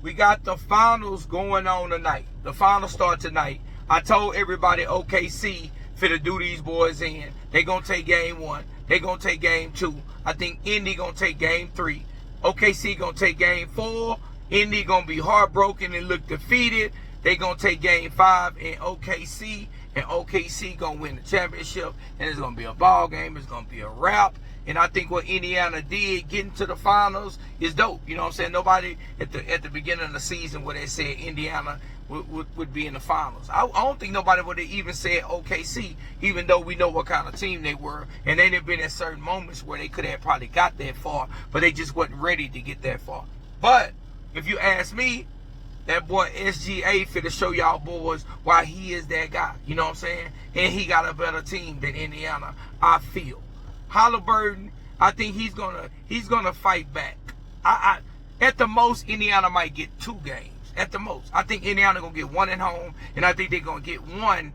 we got the finals going on tonight. The finals start tonight. I told everybody OKC finna do these boys in. They gonna take game 1. They gonna take game 2. I think Indy gonna take game 3. OKC gonna take game 4. Indy gonna be heartbroken and look defeated. They gonna take game 5 in OKC, and OKC gonna win the championship, and it's gonna be a ball game. It's gonna be a wrap. And I think what Indiana did, getting to the finals, is dope. You know what I'm saying? Nobody at the beginning of the season where they said Indiana would be in the finals. I don't think nobody would have even said OKC, even though we know what kind of team they were. And they didn't been at certain moments where they could have probably got that far, but they just wasn't ready to get that far. But if you ask me, that boy SGA finna show y'all boys why he is that guy. You know what I'm saying? And he got a better team than Indiana, I feel. Halliburton, I think he's gonna fight back. At the most, Indiana might get 2 games. At the most, I think Indiana gonna get 1 at home, and I think they're gonna get 1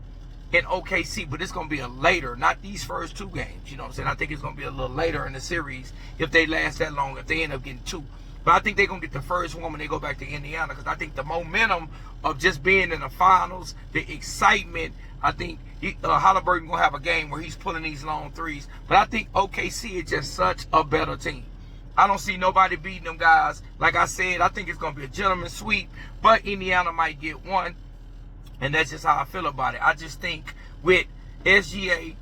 in OKC. But it's gonna be a later, not these first 2 games. You know what I'm saying? I think it's gonna be a little later in the series if they last that long. If they end up getting 2. But I think they're going to get the first one when they go back to Indiana, because I think the momentum of just being in the finals, the excitement, I think Halliburton going to have a game where he's pulling these long threes. But I think OKC is just such a better team. I don't see nobody beating them guys. Like I said, I think it's going to be a gentleman's sweep, but Indiana might get 1. And that's just how I feel about it. I just think with SGA,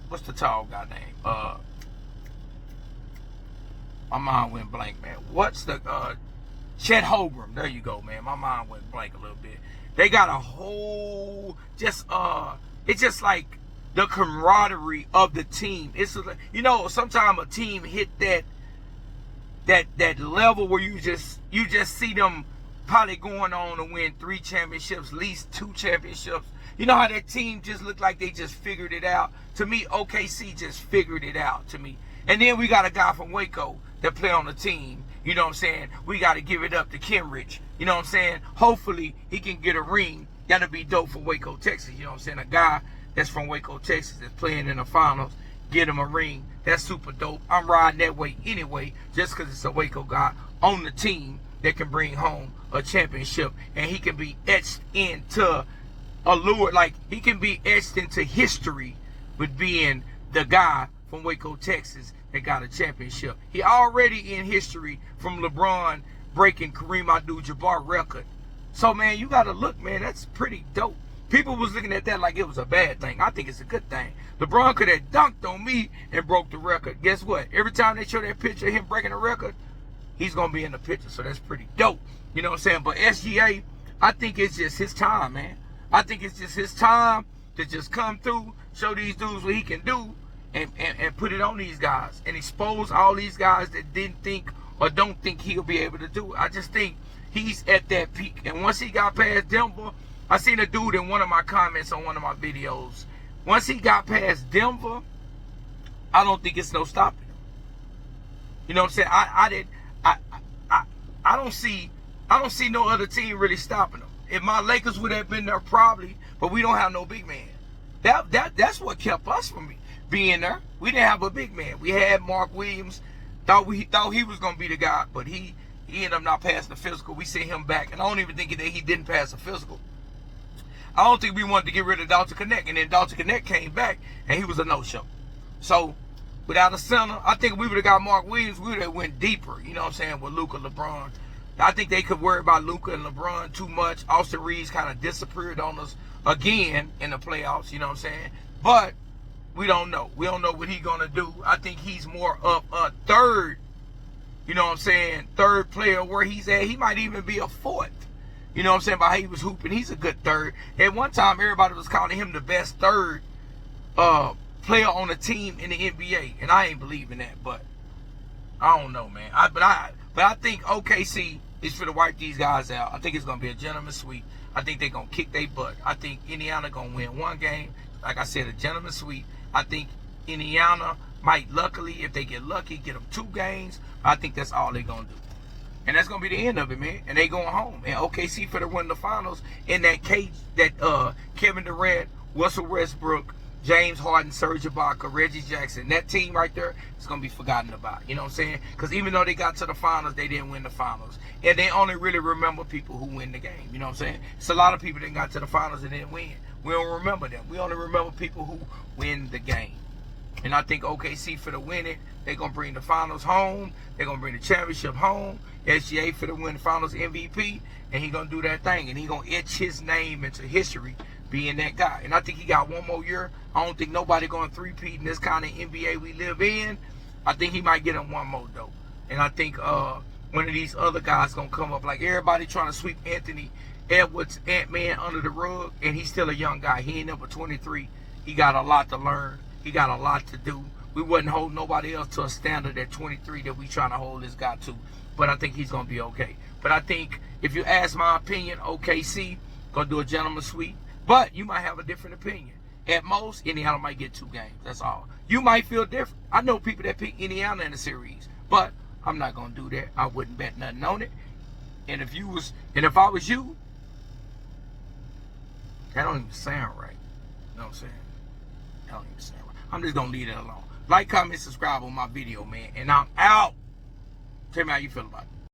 what's the tall guy name? My mind went blank, man. What's the Chet Holmgren? There you go, man. My mind went blank a little bit. They got a whole it's just like the camaraderie of the team. It's, you know, sometimes a team hit that level where you just see them probably going on to win 3 championships, at least 2 championships. You know how that team just looked like they just figured it out? To me, OKC just figured it out to me. And then we got a guy from Waco that play on the team. You know what I'm saying? We got to give it up to Kenrich. You know what I'm saying? Hopefully, he can get a ring. That'll be dope for Waco, Texas. You know what I'm saying? A guy that's from Waco, Texas that's playing in the finals, get him a ring. That's super dope. I'm riding that way anyway, just because it's a Waco guy on the team that can bring home a championship. And he can be etched into allure, like he can be etched into history with being the guy from Waco, Texas that got a championship. He already in history from LeBron breaking Kareem Abdul-Jabbar record. So man, you gotta look, man, that's pretty dope. People was looking at that like it was a bad thing. I think it's a good thing. LeBron could have dunked on me and broke the record. Guess what? Every time they show that picture of him breaking the record, he's gonna be in the picture. So that's pretty dope. You know what I'm saying? But SGA, I think it's just his time, man. I think it's just his time to just come through, show these dudes what he can do, and put it on these guys and expose all these guys that didn't think or don't think he'll be able to do it. I just think he's at that peak. And once he got past Denver, I seen a dude in one of my comments on one of my videos. Once he got past Denver, I don't think it's no stopping him. You know what I'm saying? I don't see no other team really stopping him. If my Lakers would have been there, probably, but we don't have no big man. That's what kept us from being there. We didn't have a big man. We had Mark Williams. Thought he was gonna be the guy, but he ended up not passing the physical. We sent him back, and I don't even think that he didn't pass the physical. I don't think we wanted to get rid of Dalton Knecht, and then Dalton Knecht came back, and he was a no-show. So without a center, I think if we would have got Mark Williams, we would have went deeper. You know what I'm saying, with Luka, LeBron. I think they could worry about Luka and LeBron too much. Austin Reeves kind of disappeared on us again in the playoffs, you know what I'm saying? But we don't know. We don't know what he's going to do. I think he's more of a third, you know what I'm saying, third player where he's at. He might even be a fourth. You know what I'm saying, by how he was hooping. He's a good third. At one time, everybody was calling him the best third player on the team in the NBA. And I ain't believing that, but I don't know, man. But I think OKC is for to wipe these guys out. I think it's going to be a gentleman's sweep. I think they're going to kick their butt. I think Indiana going to win 1 game. Like I said, a gentleman's sweep. I think Indiana might, luckily, if they get lucky, get them 2 games. I think that's all they're going to do. And that's going to be the end of it, man. And they going home. And OKC for to win the finals in that cage that Kevin Durant, Russell Westbrook, James Harden, Serge Ibaka, Reggie Jackson, that team right there is going to be forgotten about. You know what I'm saying? Because even though they got to the finals, they didn't win the finals. And they only really remember people who win the game. You know what I'm saying? It's a lot of people that got to the finals and didn't win. We don't remember them. We only remember people who win the game. And I think OKC for the win it, they're going to bring the finals home. They're going to bring the championship home. SGA for the win the finals MVP. And he's going to do that thing. And he's going to etch his name into history being that guy. And I think he got one more year. I don't think nobody going to three-peat in this kind of NBA we live in. I think he might get him one more, though. And I think one of these other guys going to come up. Like everybody trying to sweep Anthony Edwards, Ant-Man, under the rug. And he's still a young guy. He ain't number 23. He got a lot to learn. He got a lot to do. We wouldn't hold nobody else to a standard at 23 that we trying to hold this guy to. But I think he's going to be okay. But I think if you ask my opinion, OKC going to do a gentleman's sweep. But you might have a different opinion. At most, Indiana might get 2 games. That's all. You might feel different. I know people that pick Indiana in the series. But I'm not going to do that. I wouldn't bet nothing on it. And if I was you, that don't even sound right. You know what I'm saying? That don't even sound right. I'm just going to leave it alone. Like, comment, subscribe on my video, man. And I'm out. Tell me how you feel about it.